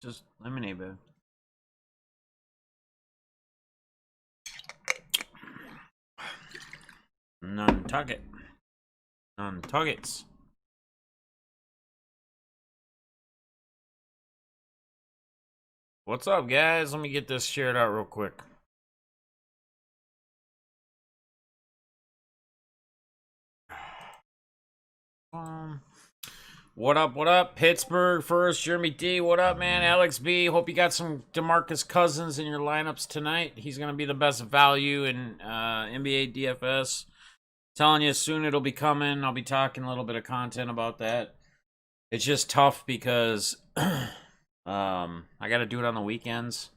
Just lemonade, babe. Nantucket. Nantuckets. What's up, guys? Let me get this shared out real quick. What up, what up? Pittsburgh first, Jeremy D. What up, man? Alex B. Hope you got some DeMarcus Cousins in your lineups tonight. He's going to be the best value in NBA DFS. Telling you, soon it'll be coming. I'll be talking a little bit of content about that. It's just tough because I got to do it on the weekends.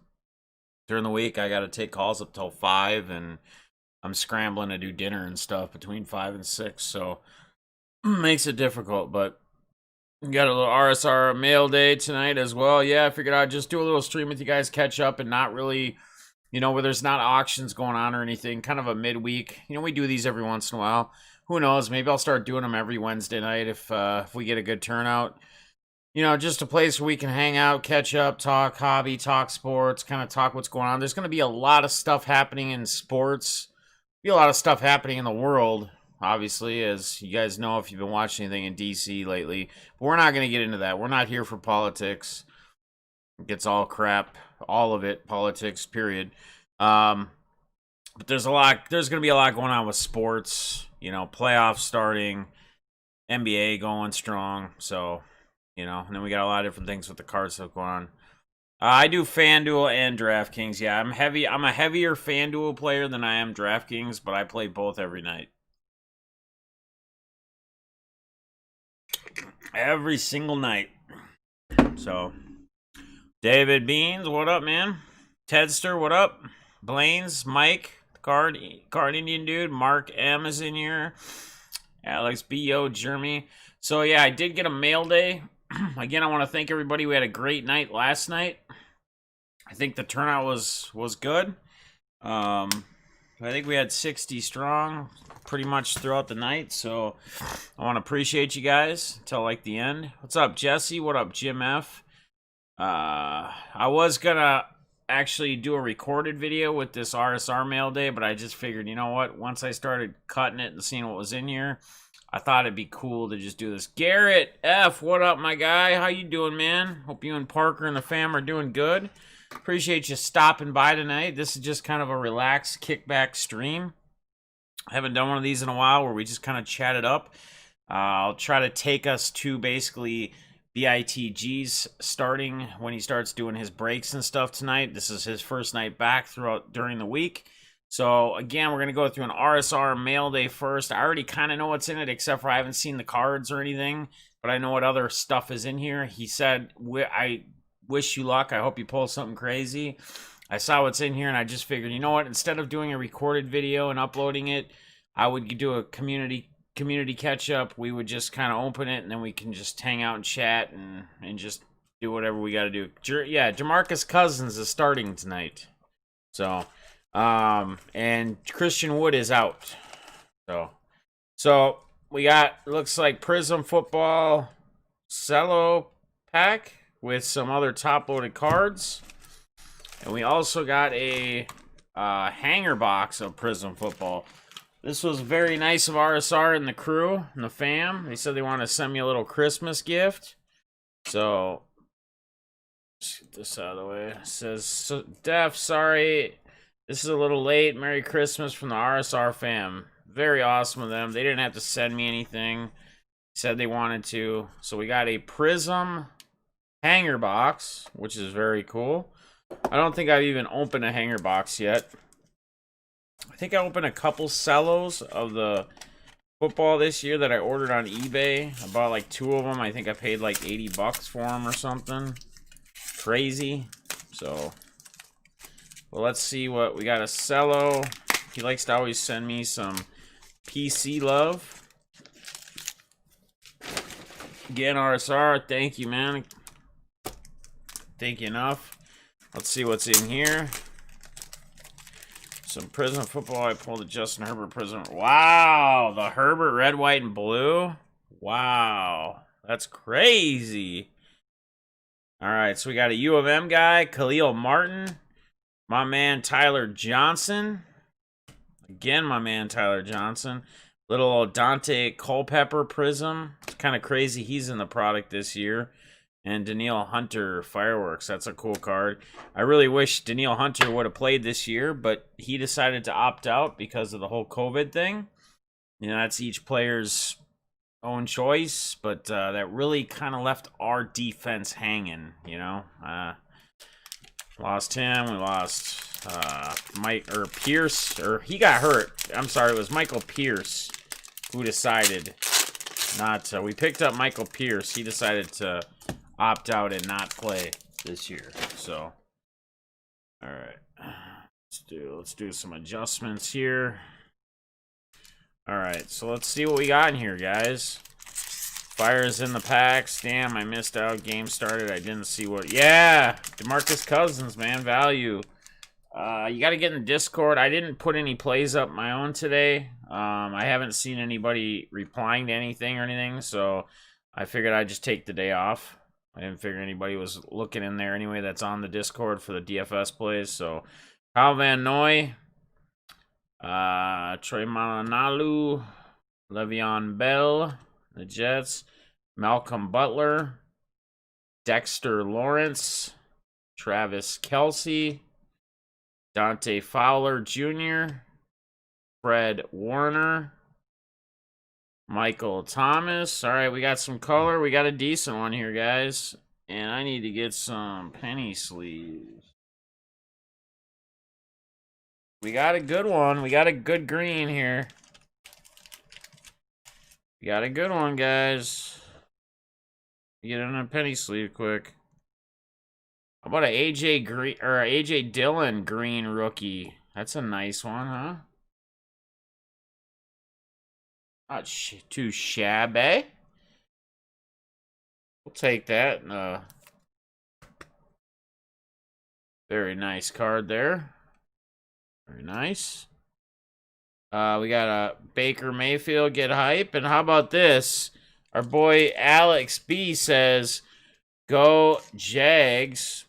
During the week, I got to take calls up till 5, and I'm scrambling to do dinner and stuff between 5 and 6, so makes it difficult, but we got a little RSR mail day tonight as well. Yeah, I figured I'd just do a little stream with you guys, catch up, and not really, where there's not auctions going on or anything, kind of a midweek. We do these every once in a while. Who knows? Maybe I'll start doing them every Wednesday night if we get a good turnout. Just a place where we can hang out, catch up, talk hobby, talk sports, kind of talk what's going on. There's going to be a lot of stuff happening in sports. Be a lot of stuff happening in the world, obviously, as you guys know if you've been watching anything in DC lately. But we're not going to get into that. We're not here for politics. It gets all crap, all of it, politics, period. But there's going to be a lot going on with sports. Playoffs starting, NBA going strong, so... and then we got a lot of different things with the card stuff going on. I do FanDuel and DraftKings. Yeah, I'm a heavier FanDuel player than I am DraftKings, but I play both every night. Every single night. So, David Beans, what up, man? Tedster, what up? Blaine's, Mike, Card Indian Dude, Mark M is in here. Alex B.O., Jeremy. So, yeah, I did get a mail day. Again, I want to thank everybody. We had a great night last night. I think the turnout was good. I think we had 60 strong pretty much throughout the night. So I want to appreciate you guys until like the end. What's up, Jesse? What up, Jim F? I was gonna actually do a recorded video with this RSR mail day, but I just figured, you know what? Once I started cutting it and seeing what was in here, I thought it'd be cool to just do this. Garrett F, what up, my guy? How you doing, man? Hope you and Parker and the fam are doing good. Appreciate you stopping by tonight. This is just kind of a relaxed kickback stream. I haven't done one of these in a while where we just kind of chat it up. I'll try to take us to basically BITG's starting when he starts doing his breaks and stuff tonight. This is his first night back during the week. So, again, we're going to go through an RSR mail day first. I already kind of know what's in it, except for I haven't seen the cards or anything, but I know what other stuff is in here. He said, I wish you luck. I hope you pull something crazy. I saw what's in here, and I just figured, you know what? Instead of doing a recorded video and uploading it, I would do a community catch-up. We would just kind of open it, and then we can just hang out and chat and just do whatever we got to do. Yeah, DeMarcus Cousins is starting tonight. So... and Christian Wood is out. So we got, looks like Prism Football Cello pack with some other top-loaded cards. And we also got a hanger box of Prism Football. This was very nice of RSR and the crew and the fam. They said they want to send me a little Christmas gift. So, let's get this out of the way. It says, Def, sorry... This is a little late. Merry Christmas from the RSR fam. Very awesome of them. They didn't have to send me anything. Said they wanted to. So we got a Prism hanger box, which is very cool. I don't think I've even opened a hanger box yet. I think I opened a couple cellos of the football this year that I ordered on eBay. I bought like 2 of them. I think I paid like 80 bucks for them or something. Crazy. So... well, let's see what we got. A cello. He likes to always send me some PC love. Again, RSR, thank you, man. Thank you enough. Let's see what's in here. Some Prism Football. I pulled a Justin Herbert Prism. Wow, the Herbert red, white, and blue. Wow, that's crazy. All right, so we got a U of M guy, Khalil Martin. My man, Tyler Johnson. Again, my man, Tyler Johnson. Little Dante Culpepper Prism. It's kind of crazy he's in the product this year. And Daniil Hunter Fireworks. That's a cool card. I really wish Daniil Hunter would have played this year, but he decided to opt out because of the whole COVID thing. You know, that's each player's own choice, but that really kind of left our defense hanging, you know. Lost him. We lost Pierce, or he got hurt. I'm sorry, it was Michael Pierce who decided not to. We picked up Michael Pierce. He decided to opt out and not play this year. So, all right, let's do some adjustments here. All right, so let's see what we got in here, guys. Fire's in the packs. Damn, I missed out. Game started. I didn't see what. Yeah, DeMarcus Cousins, man, value. You got to get in the Discord. I didn't put any plays up my own today. I haven't seen anybody replying to anything or anything, so I figured I'd just take the day off. I didn't figure anybody was looking in there anyway that's on the Discord for the DFS plays. So, Kyle Van Noy, Trey Malanalu, Le'Veon Bell, the Jets, Malcolm Butler, Dexter Lawrence, Travis Kelce, Dante Fowler Jr., Fred Warner, Michael Thomas. All right, we got some color. We got a decent one here, guys. And I need to get some penny sleeves. We got a good one. We got a good green here. We got a good one, guys. Get in a penny sleeve quick. How about an AJ Green or AJ Dillon green rookie? That's a nice one, huh? Not too shabby. We'll take that. Very nice card there. Very nice. We got a Baker Mayfield get hype. And how about this? Our boy Alex B says, go Jags.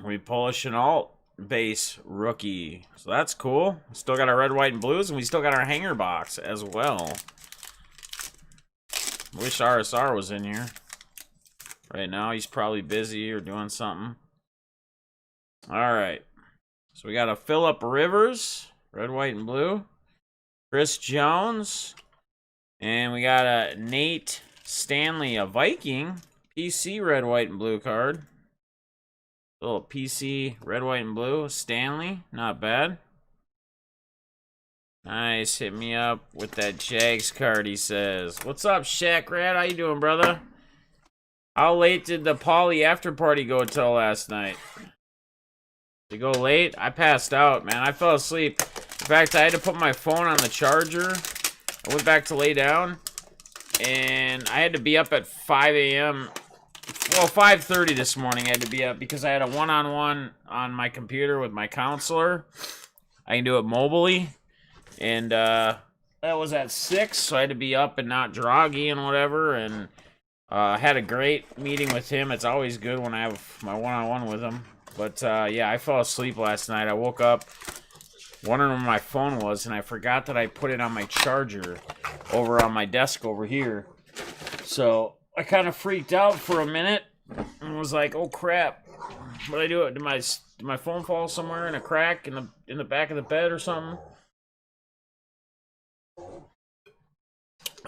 We Polish and alt base rookie. So that's cool. Still got our red, white, and blues, and we still got our hanger box as well. Wish RSR was in here. Right now, he's probably busy or doing something. All right. So we got a Phillip Rivers, red, white, and blue. Chris Jones. And we got a Nate Stanley, a Viking. PC, red, white, and blue card. Little PC, red, white, and blue. Stanley, not bad. Nice, hit me up with that Jags card, he says. What's up, Shaq Rat? How you doing, brother? How late did the Poly after party go till last night? Did it go late? I passed out, man. I fell asleep. In fact, I had to put my phone on the charger. I went back to lay down, and I had to be up at 5 a.m. Well, 5:30 this morning I had to be up because I had a one-on-one on my computer with my counselor. I can do it mobily. And that was at 6, so I had to be up and not groggy and whatever. And I had a great meeting with him. It's always good when I have my one-on-one with him. But, yeah, I fell asleep last night. I woke up wondering where my phone was, and I forgot that I put it on my charger over on my desk over here. So I kind of freaked out for a minute and was like, "Oh crap! What did I do? Did my phone fall somewhere in a crack in the back of the bed or something?"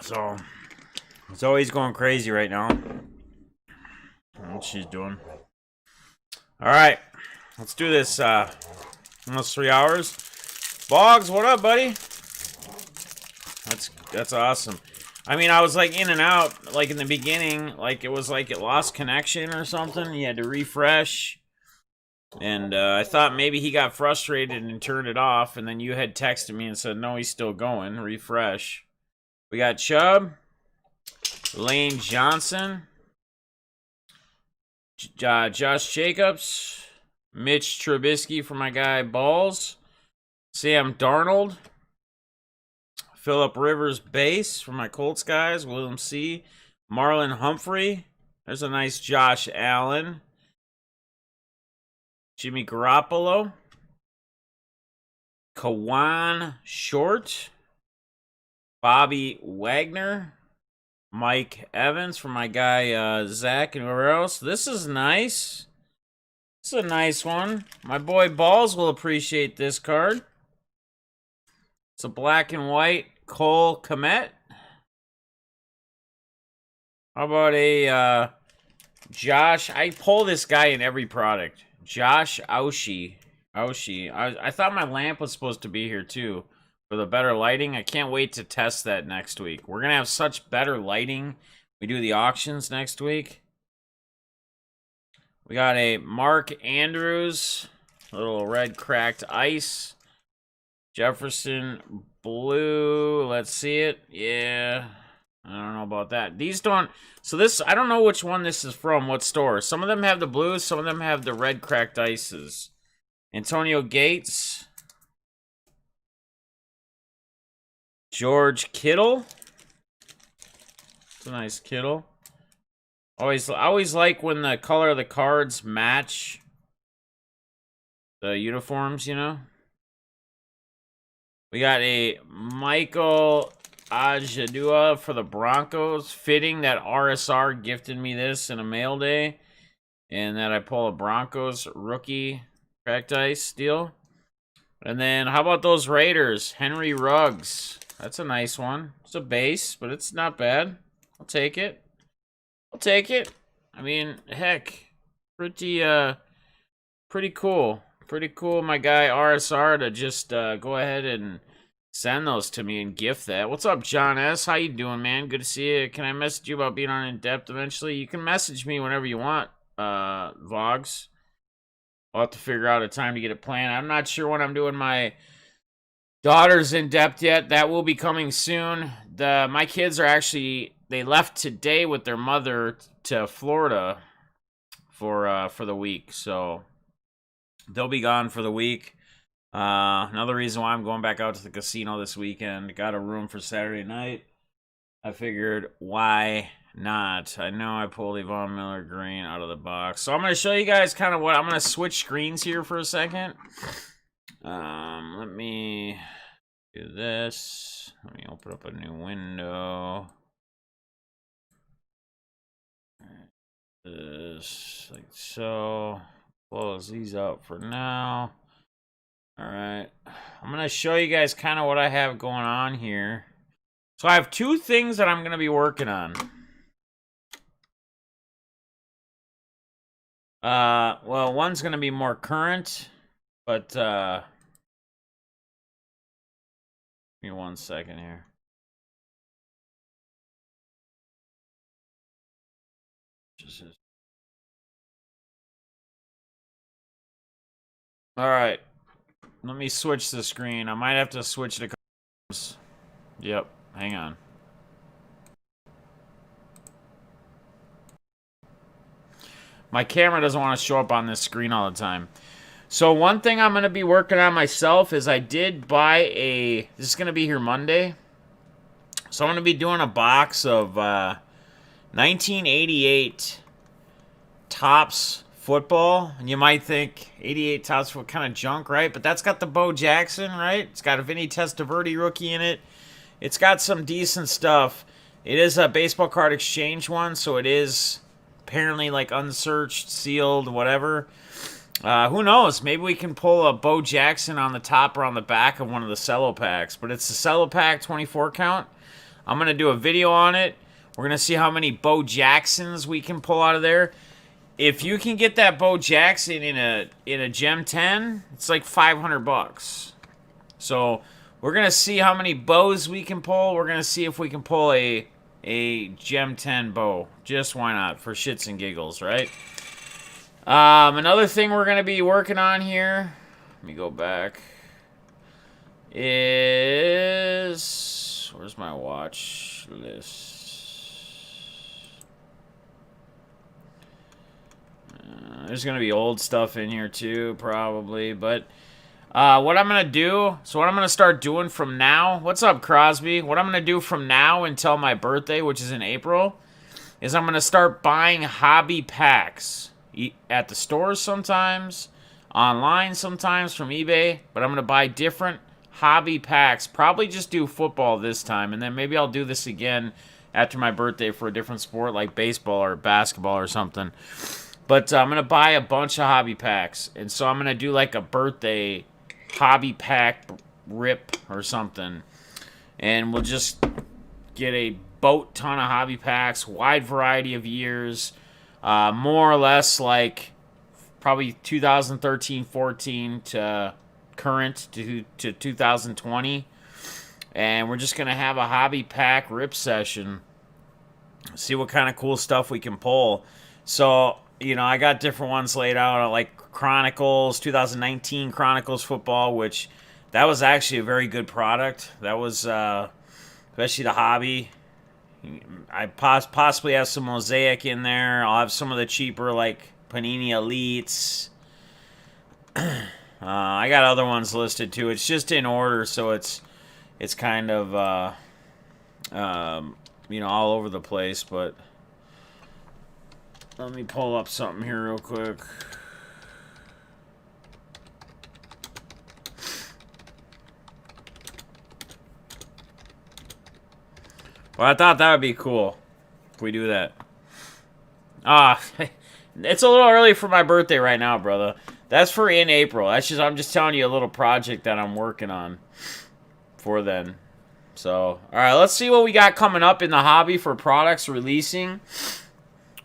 So it's always going crazy right now. I don't know what she's doing. All right, let's do this. Almost 3 hours. Boggs, what up, buddy? That's awesome. I mean, I was like in and out, like in the beginning, like it was like it lost connection or something. You had to refresh. And I thought maybe he got frustrated and turned it off. And then you had texted me and said, no, he's still going. Refresh. We got Chubb, Lane Johnson, Josh Jacobs, Mitch Trubisky for my guy Balls, Sam Darnold, Phillip Rivers base for my Colts guys, William C., Marlon Humphrey, There's a nice Josh Allen. Jimmy Garoppolo. Kawan Short. Bobby Wagner. Mike Evans for my guy Zach and whoever else. This is nice. This is a nice one. My boy Balls will appreciate this card. It's a black and white Cole Kmet. How about a Josh? I pull this guy in every product. Josh Aushi. I thought my lamp was supposed to be here too for the better lighting. I can't wait to test that next week. We're going to have such better lighting. We do the auctions next week. We got a Mark Andrews. Little red cracked ice. Jefferson blue. Let's see it. Yeah. I don't know about that. These don't... So this... I don't know which one this is from. What store. Some of them have the blues. Some of them have the red cracked ices. Antonio Gates. George Kittle. It's a nice Kittle. I always like when the color of the cards match the uniforms, you know. We got a Michael Ajadua for the Broncos. Fitting that RSR gifted me this in a mail day. And that I pull a Broncos rookie cracked ice deal. And then how about those Raiders? Henry Ruggs. That's a nice one. It's a base, but it's not bad. I'll take it. I'll take it. I mean, heck. Pretty cool. Pretty cool, my guy RSR, to just go ahead and send those to me and gift that. What's up, John S? How you doing, man? Good to see you. Can I message you about being on In Depth eventually? You can message me whenever you want, Vlogs. I'll have to figure out a time to get it planned. I'm not sure when I'm doing my daughter's In Depth yet. That will be coming soon. My kids are actually, they left today with their mother to Florida for the week, so they'll be gone for the week. Another reason why I'm going back out to the casino this weekend. Got a room for Saturday night. I figured, why not? I know I pulled Yvonne Miller Green out of the box. So I'm going to show you guys kind of what... I'm going to switch screens here for a second. Let me do this. Let me open up a new window. This, like so. Close these out for now. Alright. I'm going to show you guys kind of what I have going on here. So I have two things that I'm going to be working on. Well, one's going to be more current, but, give me 1 second here. Alright. Let me switch the screen. I might have to switch the colors. Yep. Hang on. My camera doesn't want to show up on this screen all the time. So one thing I'm going to be working on myself is I did buy a... This is going to be here Monday. So I'm going to be doing a box of 1988 Topps football. And you might think 88 Topps, what kind of junk, right? But that's got the Bo Jackson, right? It's got a Vinny Testaverde rookie in it. It's got some decent stuff. It is a baseball card exchange one, so it is apparently like unsearched, sealed, whatever. Who knows? Maybe we can pull a Bo Jackson on the top or on the back of one of the cello packs. But it's a cello pack 24 count. I'm going to do a video on it. We're going to see how many Bo Jacksons we can pull out of there. If you can get that Bo Jackson in a Gem 10, it's like $500. So we're going to see how many bows we can pull. We're going to see if we can pull a Gem 10 bow. Just why not? For shits and giggles, right? Another thing we're going to be working on here, let me go back, is... Where's my watch list? There's going to be old stuff in here too, probably, but... what I'm going to do, so what I'm going to start doing from now, what's up, Crosby? What I'm going to do from now until my birthday, which is in April, is I'm going to start buying hobby packs at the stores sometimes, online sometimes from eBay, but I'm going to buy different hobby packs. Probably just do football this time, and then maybe I'll do this again after my birthday for a different sport like baseball or basketball or something. But I'm going to buy a bunch of hobby packs, and so I'm going to do like a birthday hobby pack rip or something, and we'll just get a boat ton of hobby packs, wide variety of years, more or less like probably 2013-14 to current to 2020, and we're just gonna have a hobby pack rip session, see what kind of cool stuff we can pull. So I got different ones laid out, like Chronicles 2019 Chronicles football, which that was actually a very good product. That was especially the hobby. I possibly have some Mosaic in there. I'll have some of the cheaper like Panini Elites. I got other ones listed too. It's just in order, so it's kind of all over the place. But let me pull up something here real quick. Well, I thought that would be cool if we do that. It's a little early for my birthday right now, brother. That's for in April. I'm just telling you a little project that I'm working on for then. So, all right, let's see what we got coming up in the hobby for products releasing.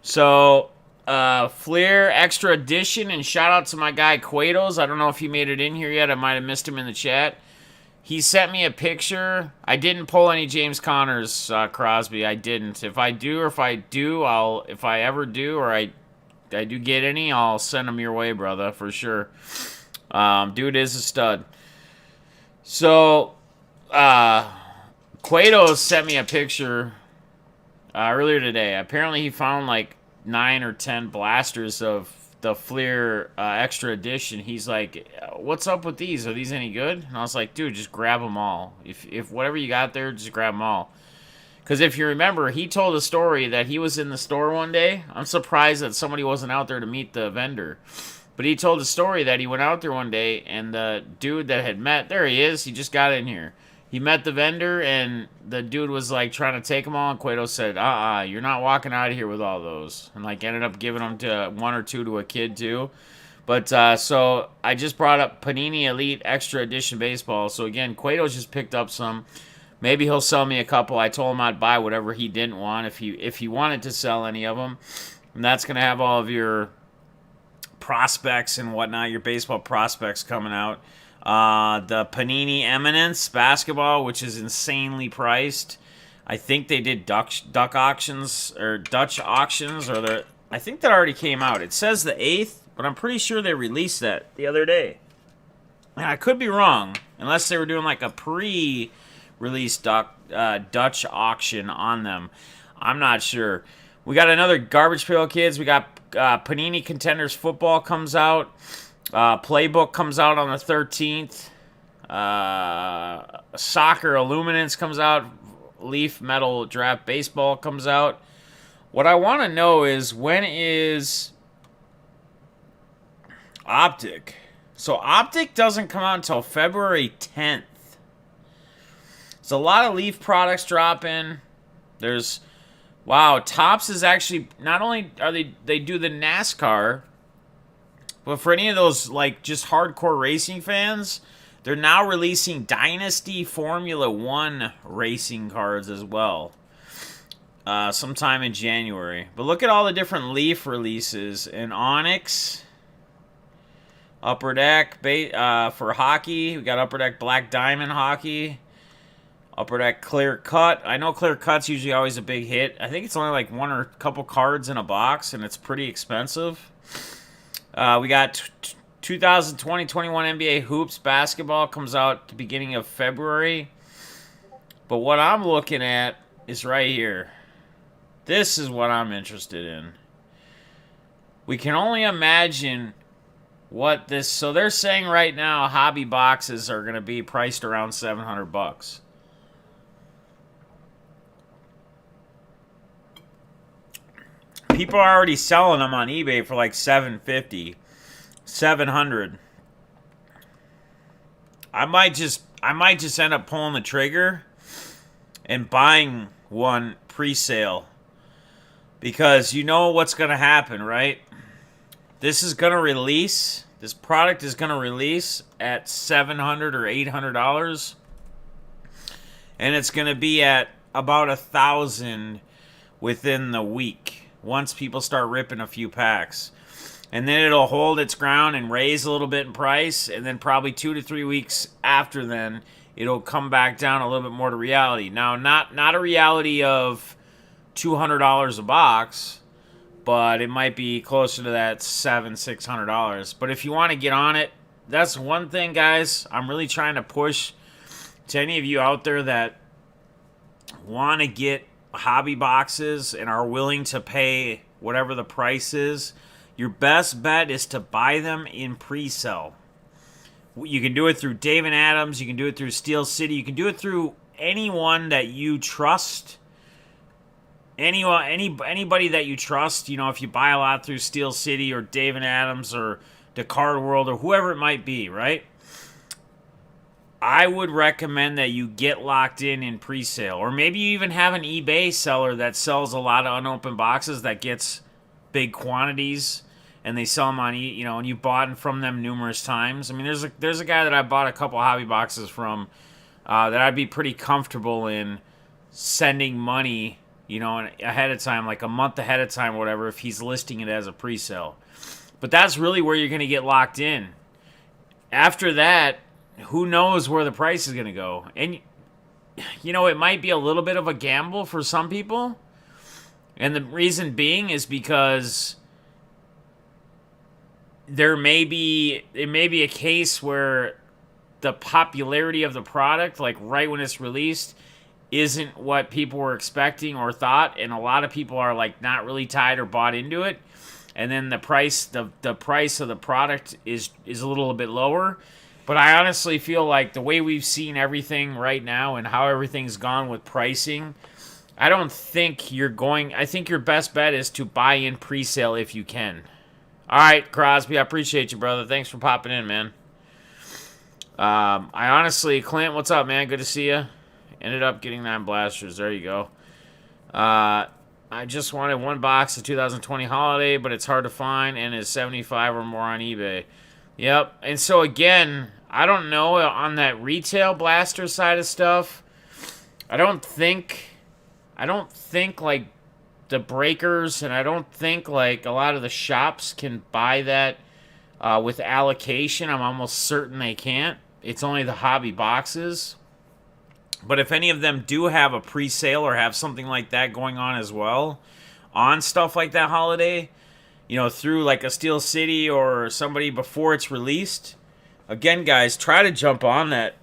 So, Flair Extra Edition, and shout out to my guy Quados. I don't know if he made it in here yet. I might have missed him in the chat. He sent me a picture. I didn't pull any James Connors, Crosby. I didn't. If I do, or if I ever do, or I do get any, I'll send them your way, brother, for sure. Dude is a stud. So, Quados sent me a picture earlier today. Apparently, he found like 9 or 10 blasters of the Fleer Extra Edition. He's like, what's up with these? Are these any good? And I was like, dude, just grab them all. If whatever you got there, just grab them all. Because if you remember, he told a story that he was in the store one day. I'm surprised that somebody wasn't out there to meet the vendor. But he told a story that he went out there one day, and the dude that had met, there he is, he just got in here. He met the vendor, and the dude was like trying to take them all, and Cueto said, you're not walking out of here with all those. And like ended up giving them to one or two to a kid too. But so I just brought up Panini Elite Extra Edition Baseball. So again, Cueto's just picked up some. Maybe he'll sell me a couple. I told him I'd buy whatever he didn't want if he wanted to sell any of them. And that's going to have all of your prospects and whatnot, your baseball prospects coming out. The Panini Eminence basketball, which is insanely priced. I think they did Dutch auctions, or I think that already came out. It says the 8th, but I'm pretty sure they released that the other day. And I could be wrong, unless they were doing like a pre-release Dutch auction on them. I'm not sure. We got another Garbage Pail Kids. We got Panini Contenders Football comes out. Playbook comes out on the 13th. Soccer Illuminance comes out. Leaf Metal Draft Baseball comes out. What I want to know is, when is Optic? So Optic doesn't come out until February 10th. There's a lot of Leaf products dropping. Wow, Topps is actually, not only are they do the NASCAR, but for any of those like just hardcore racing fans, they're now releasing Dynasty Formula 1 racing cards as well. Sometime in January. But look at all the different Leaf releases. In Onyx, Upper Deck for hockey. We got Upper Deck Black Diamond hockey. Upper Deck Clear Cut. I know Clear Cut's usually always a big hit. I think it's only like one or a couple cards in a box, and it's pretty expensive. We got 2020-21 NBA Hoops basketball comes out at the beginning of February. But what I'm looking at is right here. This is what I'm interested in. We can only imagine what this... So they're saying right now hobby boxes are going to be priced around $700. People are already selling them on eBay for like $750, $700. I might just end up pulling the trigger and buying one pre-sale, because you know what's going to happen, right? This is going to release. This product is going to release at $700 or $800, and it's going to be at about $1,000 within the week once people start ripping a few packs. And then it'll hold its ground and raise a little bit in price, and then probably 2 to 3 weeks after then, it'll come back down a little bit more to reality. Now, not a reality of $200 a box, but it might be closer to that $600. But if you want to get on it, that's one thing, guys. I'm really trying to push to any of you out there that want to get hobby boxes and are willing to pay whatever the price is. Your best bet is to buy them in pre-sale. You can do it through Dave and Adams. You can do it through Steel City. You can do it through anyone that you trust. Anybody that you trust. You know, if you buy a lot through Steel City or Dave and Adams or the Card World or whoever it might be, right? I would recommend that you get locked in pre-sale. Or maybe you even have an eBay seller that sells a lot of unopened boxes that gets big quantities, and they sell them on, and you bought from them numerous times. I mean, there's a guy that I bought a couple hobby boxes from that I'd be pretty comfortable in sending money, ahead of time, like a month ahead of time or whatever, if he's listing it as a pre-sale. But that's really where you're going to get locked in. After that, who knows where the price is going to go. And, it might be a little bit of a gamble for some people. And the reason being is because there may be a case where the popularity of the product, like right when it's released, isn't what people were expecting or thought, and a lot of people are like not really tied or bought into it. And then the price of the product is a little bit lower. But I honestly feel like the way we've seen everything right now and how everything's gone with pricing, I think your best bet is to buy in pre-sale if you can. All right, Crosby, I appreciate you, brother. Thanks for popping in, man. Clint, what's up, man? Good to see you. Ended up getting 9 blasters. There you go. I just wanted one box of 2020 holiday, but it's hard to find and is 75 or more on eBay. Yep. And so again, I don't know on that retail blaster side of stuff. I don't think like the breakers, and I don't think like a lot of the shops can buy that with allocation. I'm almost certain they can't. It's only the hobby boxes. But if any of them do have a pre-sale or have something like that going on as well, on stuff like that holiday, through like a Steel City or somebody before it's released, again, guys, try to jump on that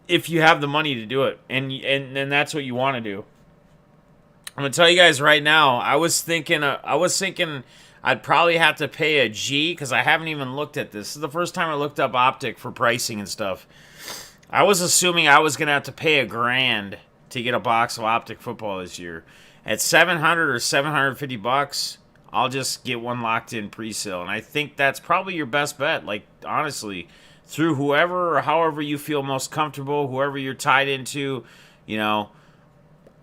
if you have the money to do it, and that's what you want to do. I'm gonna tell you guys right now, I was thinking I'd probably have to pay a G, because I haven't even looked at this. This is the first time I looked up Optic for pricing and stuff. I was assuming I was gonna have to pay $1,000 to get a box of Optic football this year. At $700 or $750, I'll just get one locked in pre-sale, and I think that's probably your best bet. Like, honestly, through whoever or however you feel most comfortable, whoever you're tied into,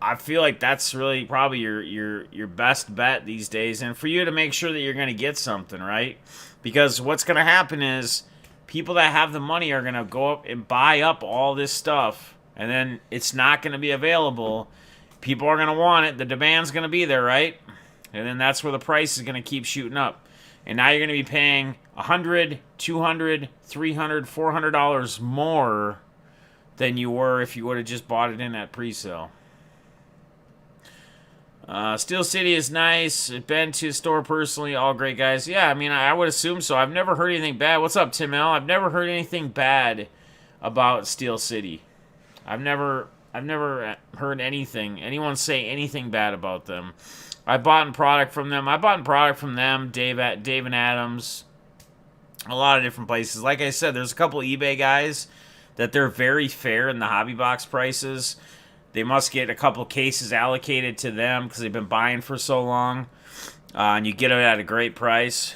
I feel like that's really probably your best bet these days, and for you to make sure that you're going to get something, right? Because what's going to happen is people that have the money are going to go up and buy up all this stuff, and then it's not going to be available. People are going to want it. The demand's going to be there, right? And then that's where the price is going to keep shooting up. And now you're going to be paying $100, $200, $300, $400 more than you were if you would have just bought it in at pre-sale. Steel City is nice. Been to the store personally. All great guys. Yeah, I mean, I would assume so. I've never heard anything bad. What's up, Tim L? I've never heard anything bad about Steel City. I've never heard anyone say anything bad about them. I bought product from them. Dave and Adams, a lot of different places. Like I said, there's a couple eBay guys that they're very fair in the hobby box prices. They must get a couple cases allocated to them because they've been buying for so long. and you get it at a great price.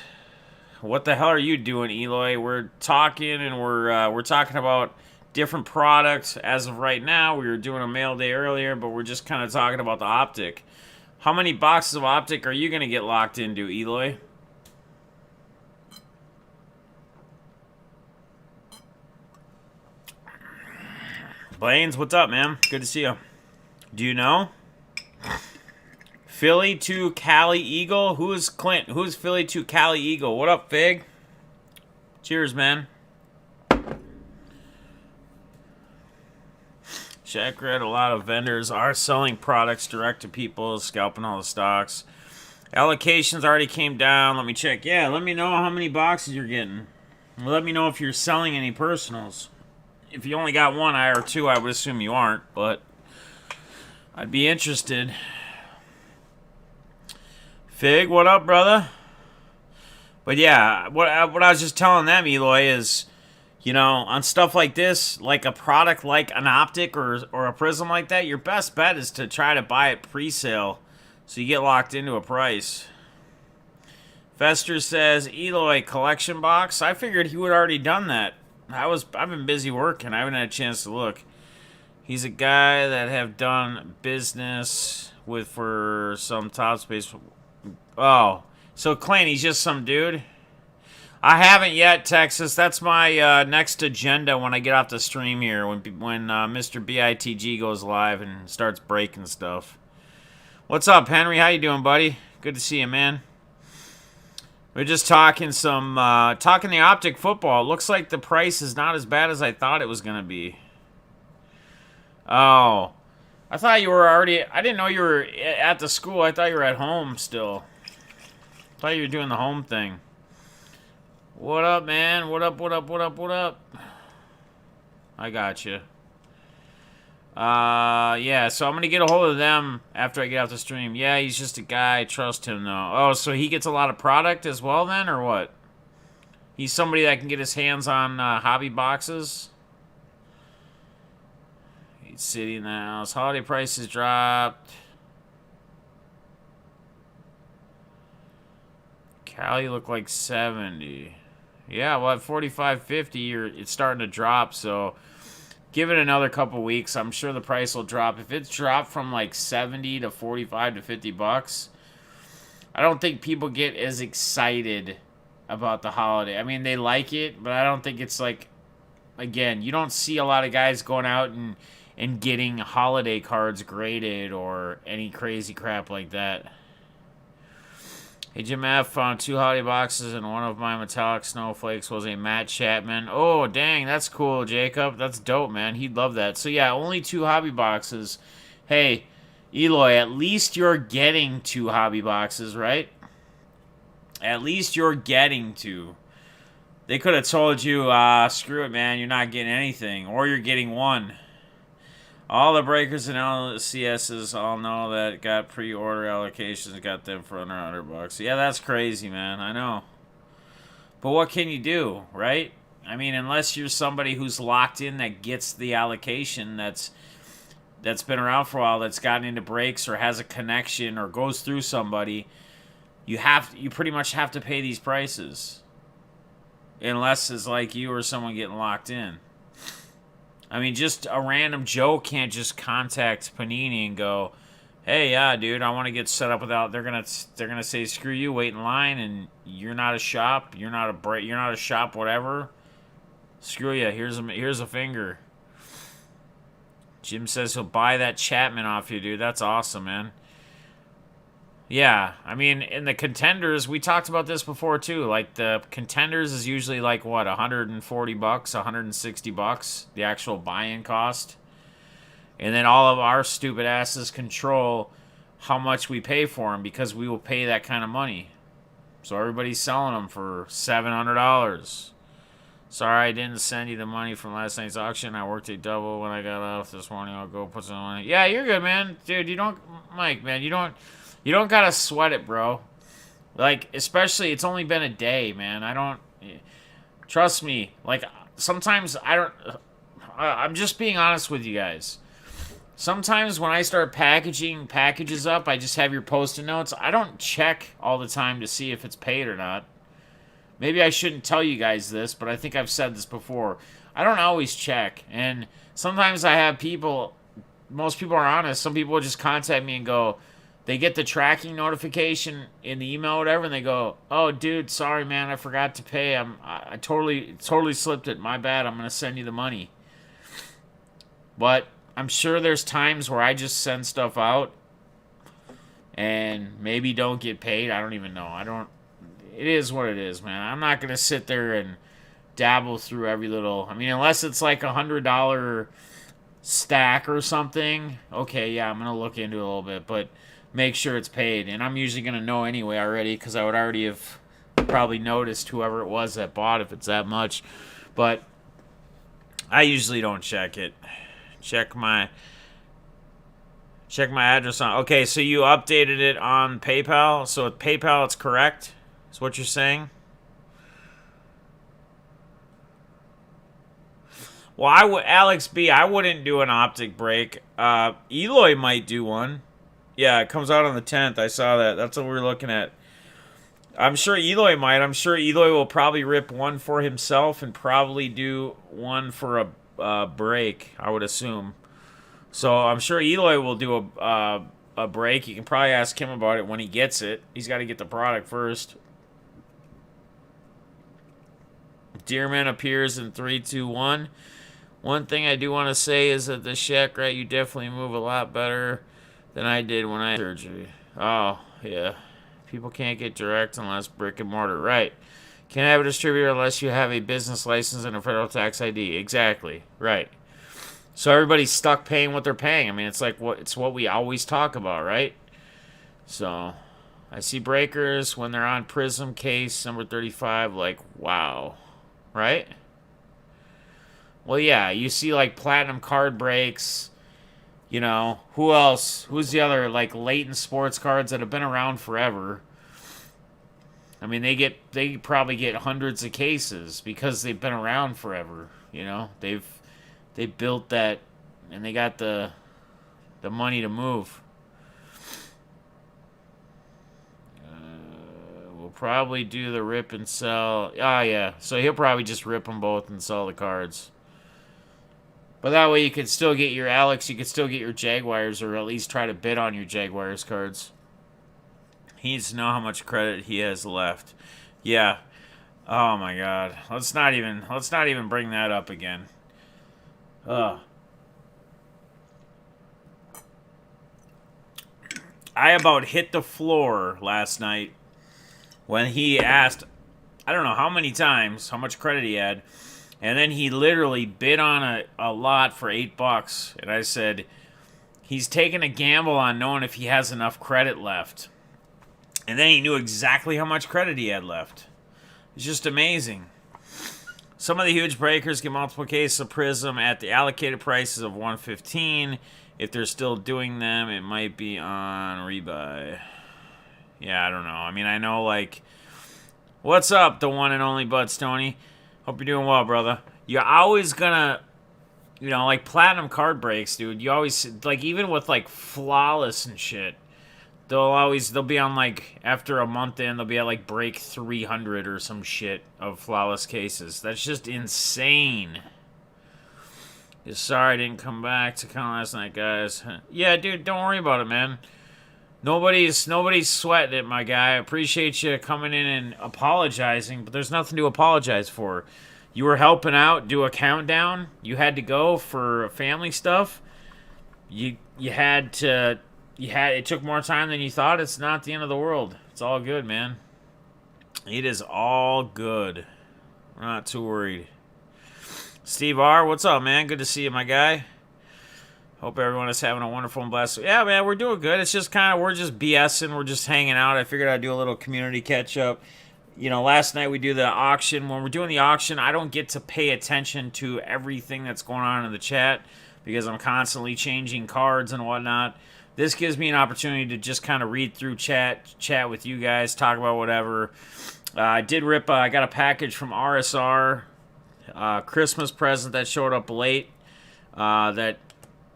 What the hell are you doing, Eloy? We're talking, and we're talking about different products as of right now. We were doing a mail day earlier, but we're just kind of talking about the optic. How many boxes of optic are you gonna get locked into, Eloy? Blaines, what's up, man? Good to see you. Do you know? Philly to Cali Eagle. Who's Clint? Who's Philly to Cali Eagle? What up, Fig? Cheers, man. Shaq read a lot of vendors are selling products direct to people, scalping all the stocks. Allocations already came down. Let me check. Yeah, let me know how many boxes you're getting. Let me know if you're selling any personals. If you only got one or two, I would assume you aren't, but I'd be interested. Fig, what up, brother? But yeah, what I was just telling them, Eloy, is, you know, on stuff like this, like a product like an optic or a prism like that, your best bet is to try to buy it pre-sale so you get locked into a price. Fester says, Eloy, collection box? I figured he would have already done that. I've been busy working. I haven't had a chance to look. He's a guy that have done business with for some top space. Oh, so Clint, he's just some dude? I haven't yet, Texas. That's my next agenda when I get off the stream here, when Mr. BITG goes live and starts breaking stuff. What's up, Henry? How you doing, buddy? Good to see you, man. We're just talking talking the optic football. It looks like the price is not as bad as I thought it was going to be. Oh, I thought you were already, I didn't know you were at the school. I thought you were at home still. I thought you were doing the home thing. What up, man? What up, what up, what up, what up? I got you. Yeah, so I'm going to get a hold of them after I get off the stream. Yeah, he's just a guy. I trust him, though. Oh, so he gets a lot of product as well, then, or what? He's somebody that can get his hands on hobby boxes. He's sitting in the house. Holiday prices dropped. Cali looked like 70. Yeah, well, at 45.50, it's starting to drop, so give it another couple weeks. I'm sure the price will drop. If it's dropped from like 70 to 45 to 50 bucks, I don't think people get as excited about the holiday. I mean, they like it, but I don't think it's like, again, you don't see a lot of guys going out and getting holiday cards graded or any crazy crap like that. Hey, Jim F. found 2 holiday boxes, and one of my metallic snowflakes was a Matt Chapman. Oh, dang, that's cool, Jacob. That's dope, man. He'd love that. So, yeah, only 2 hobby boxes. Hey, Eloy, at least you're getting 2 hobby boxes, right? At least you're getting 2. They could have told you, screw it, man, you're not getting anything. Or you're getting 1. All the breakers and LCSs all know that got pre-order allocations, got them for under $100. Yeah, that's crazy, man. I know. But what can you do, right? I mean, unless you're somebody who's locked in that gets the allocation that's been around for a while, that's gotten into breaks or has a connection or goes through somebody, you pretty much have to pay these prices. Unless it's like you or someone getting locked in. I mean, just a random Joe can't just contact Panini and go, "Hey, yeah, dude, I want to get set up without." They're gonna say, "Screw you, wait in line," and you're not a shop, you're not a shop, whatever. Screw you. Here's a finger. Jim says he'll buy that Chapman off you, dude. That's awesome, man. Yeah, I mean, in the contenders, we talked about this before too. Like the contenders is usually like what, $140, $160, the actual buy-in cost, and then all of our stupid asses control how much we pay for them because we will pay that kind of money. So everybody's selling them for $700. Sorry, I didn't send you the money from last night's auction. I worked a double when I got off this morning. I'll go put some money. Yeah, you're good, man, dude. You don't, Mike, man. You don't gotta sweat it, bro. Like, especially, it's only been a day, man. Trust me. Like, sometimes I'm just being honest with you guys. Sometimes when I start packaging packages up, I just have your Post-it notes. I don't check all the time to see if it's paid or not. Maybe I shouldn't tell you guys this, but I think I've said this before. I don't always check. And sometimes I have people, most people are honest. Some people just contact me and go, they get the tracking notification in the email or whatever, and they go, "Oh, dude, sorry, man, I forgot to pay. I totally slipped it. My bad. I'm going to send you the money." But I'm sure there's times where I just send stuff out and maybe don't get paid. I don't even know. It is what it is, man. I'm not going to sit there and dabble through every little, I mean, unless it's like $100 stack or something. Okay, yeah, I'm going to look into it a little bit, but make sure it's paid. And I'm usually going to know anyway already, because I would already have probably noticed whoever it was that bought, if it's that much. But I usually don't check it. Check my address on. Okay, so you updated it on PayPal. So with PayPal, it's correct. Is what you're saying? Well, Alex B, I wouldn't do an optic break. Eloy might do one. Yeah, it comes out on the 10th. I saw that. That's what we were looking at. I'm sure Eloy might. I'm sure Eloy will probably rip one for himself and probably do one for a break, I would assume. So I'm sure Eloy will do a break. You can probably ask him about it when he gets it. He's got to get the product first. Dearman appears in 3, 2, 1. One thing I do want to say is that the Shack, right, you definitely move a lot better than I did when I had surgery. Oh, yeah. People can't get direct unless brick and mortar. Right. Can't have a distributor unless you have a business license and a federal tax ID. Exactly. Right. So everybody's stuck paying what they're paying. I mean, it's like what we always talk about, right? So I see breakers when they're on Prism case number 35, like, wow. Right? Well, yeah, you see like platinum card breaks. You know, who else? Who's the other, like, latent sports cards that have been around forever? I mean, they probably get hundreds of cases because they've been around forever. You know, they built that, and they got the money to move. We'll probably do the rip and sell. Ah, yeah. So he'll probably just rip them both and sell the cards. But that way you could still get your Alex, you could still get your Jaguars, or at least try to bid on your Jaguars cards. He needs to know how much credit he has left. Yeah. Oh my god. Let's not even bring that up again. I about hit the floor last night when he asked, I don't know how many times, how much credit he had. And then he literally bid on a lot for $8. And I said, he's taking a gamble on knowing if he has enough credit left. And then he knew exactly how much credit he had left. It's just amazing. Some of the huge breakers get multiple cases of Prism at the allocated prices of $115. If they're still doing them, it might be on rebuy. Yeah, I don't know. I mean, I know, like, what's up, the one and only Bud Stoney? Hope you're doing well, brother. You're always gonna, you know, like platinum card breaks, dude. You always, like, even with like flawless and shit, they'll be on, like, after a month in, they'll be at like break 300 or some shit of flawless cases. That's just insane. Sorry I didn't come back to count last night, guys. Yeah, dude, don't worry about it, man. Nobody's sweating it, my guy. I appreciate you coming in and apologizing, but there's nothing to apologize for. You were helping out, do a countdown. You had to go for family stuff. It took more time than you thought. It's not the end of the world. It's all good, man. It is all good. We're not too worried. Steve R, what's up, man? Good to see you, my guy. Hope everyone is having a wonderful and blessed. Yeah, man, we're doing good. It's just kind of, we're just BSing. We're just hanging out. I figured I'd do a little community catch up. You know, last night we do the auction. When we're doing the auction, I don't get to pay attention to everything that's going on in the chat because I'm constantly changing cards and whatnot. This gives me an opportunity to just kind of read through chat with you guys, talk about whatever. I did rip, I got a package from RSR, Christmas present that showed up late, that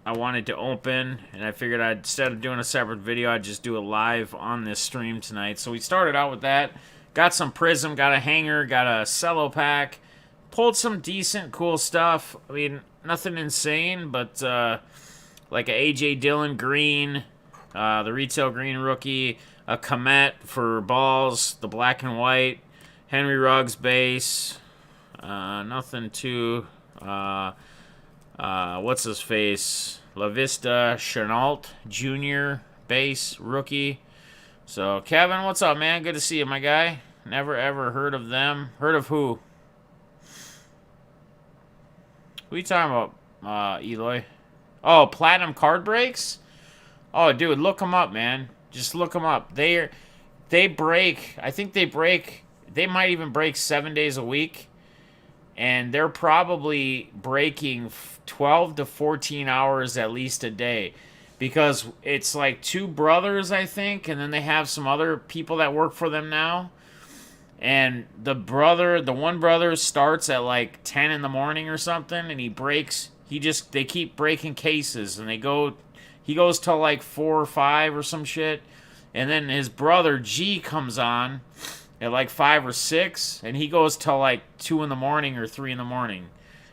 I wanted to open, and I figured instead of doing a separate video, I'd just do it live on this stream tonight. So we started out with that. Got some Prism, got a hanger, got a cello pack. Pulled some decent, cool stuff. I mean, nothing insane, but like a A.J. Dillon green, the retail green rookie, a Komet for balls, the black and white, Henry Ruggs base, nothing too, what's his face, La Vista Chenault Jr. base rookie. So, Kevin, what's up, man? Good to see you, my guy. Never ever heard of them. Heard of who? Who are you talking about, Eloy? Oh, Platinum Card Breaks? Oh, dude, look them up, man. Just look them up. They break, I think they break, they might even break 7 days a week. And they're probably breaking 12 to 14 hours at least a day. Because it's like two brothers, I think, and then they have some other people that work for them now. And the one brother starts at like 10 in the morning or something, and they keep breaking cases, and he goes till like 4 or 5 or some shit. And then his brother G comes on at like 5 or 6, and he goes till like 2 in the morning or 3 in the morning.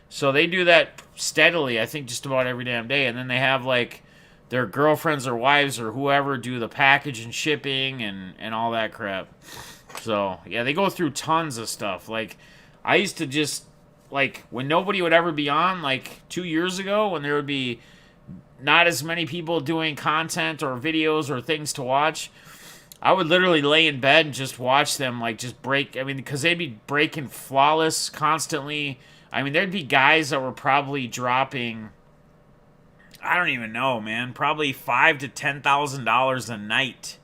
So they do that steadily, I think, just about every damn day. And then they have like their girlfriends or wives or whoever do the package and shipping and all that crap. So, yeah, they go through tons of stuff. Like, I used to just, like, when nobody would ever be on, like, 2 years ago, when there would be not as many people doing content or videos or things to watch, I would literally lay in bed and just watch them, like, just break. I mean, because they'd be breaking flawless constantly. I mean, there'd be guys that were probably dropping, I don't even know, man, probably $5,000 to $10,000 a night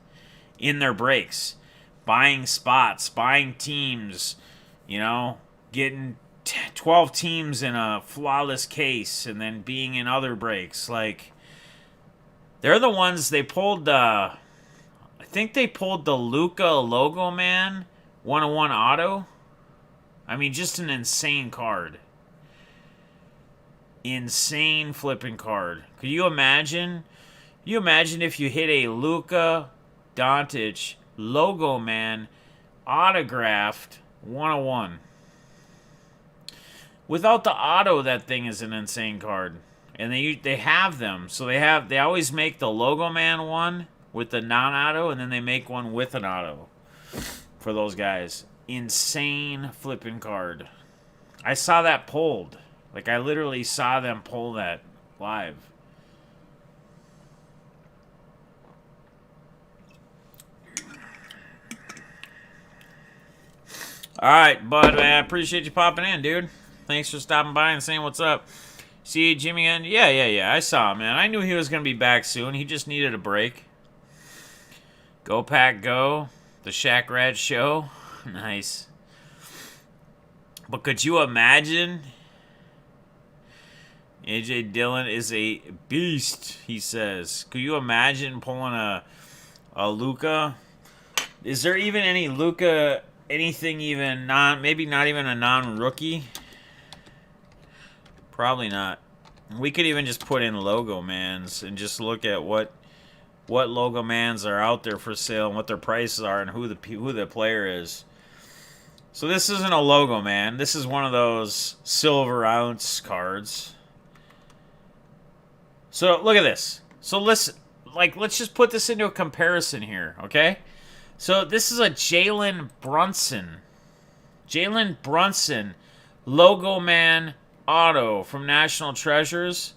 in their breaks. Buying spots, buying teams, you know, getting 12 teams in a flawless case and then being in other breaks. Like, they're the ones they pulled, I think they pulled the Luka Logo Man 101 auto. I mean, just an insane card. Insane flipping card. Could you imagine? You imagine if you hit a Luka Doncic Logo Man autographed 101. Without the auto, that thing is an insane card. And they have them. So they always make the Logo Man one with the non-auto, and then they make one with an auto for those guys. Insane flipping card. I saw that pulled. Like, I literally saw them pull that live. Alright, bud, man, I appreciate you popping in, dude. Thanks for stopping by and saying what's up. See Jimmy again? Yeah, I saw him, man. I knew he was going to be back soon. He just needed a break. Go Pack Go. The Shaq Rad Show. Nice. But could you imagine? A.J. Dillon is a beast, he says. Could you imagine pulling a Luka? Is there even any Luka, anything even maybe not even a non-rookie? Probably not. We could even just put in Logo Mans and just look at what Logo Mans are out there for sale and what their prices are and who the player is. So this isn't a Logo Man. This is one of those silver ounce cards. So look at this. So listen, like, let's just put this into a comparison here, okay? So this is a Jalen Brunson. Jalen Brunson Logo Man auto from National Treasures.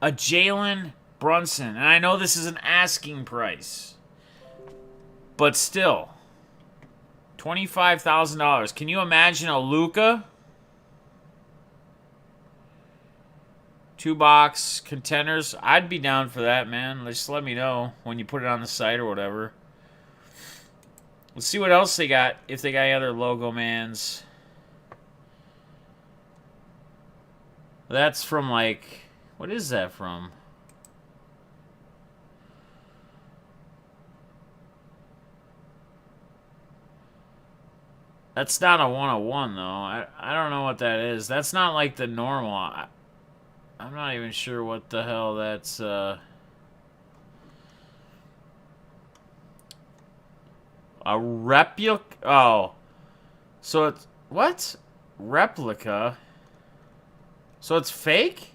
A Jalen Brunson. And I know this is an asking price. But still. $25,000. Can you imagine a Luka? 2-box contenders. I'd be down for that, man. Just let me know when you put it on the site or whatever. Let's see what else they got. If they got any other Logo Mans. That's from, like, what is that from? That's not a 101, though. I don't know what that is. That's not like the normal. I'm not even sure what the hell that's, a replica? Oh. So it's... What? Replica? So it's fake?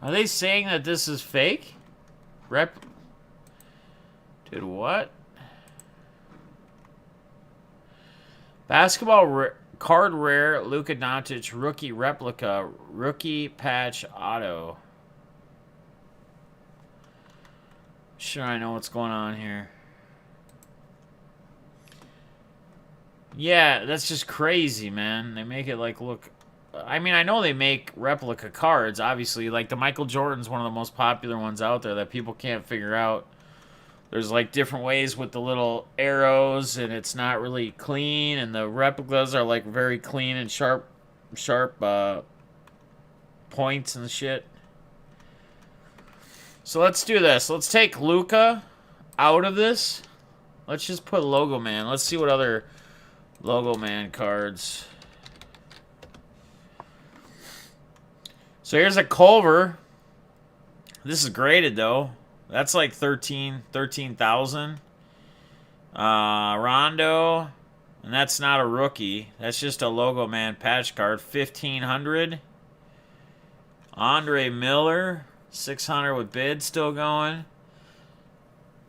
Are they saying that this is fake? Dude, what? Basketball card rare Luka Doncic rookie replica rookie patch auto. Sure, I know what's going on here. Yeah, that's just crazy, man. They make it like look... I mean, I know they make replica cards, obviously. Like, the Michael Jordan's one of the most popular ones out there that people can't figure out. There's, like, different ways with the little arrows, and it's not really clean. And the replicas are, like, very clean and sharp points and shit. So let's do this. Let's take Luka out of this. Let's just put Logo Man. Let's see what other Logo Man cards... So here's a Culver. This is graded though. That's like 13,000. Rondo, and that's not a rookie. That's just a Logo Man patch card. 1,500. Andre Miller, 600 with bid still going.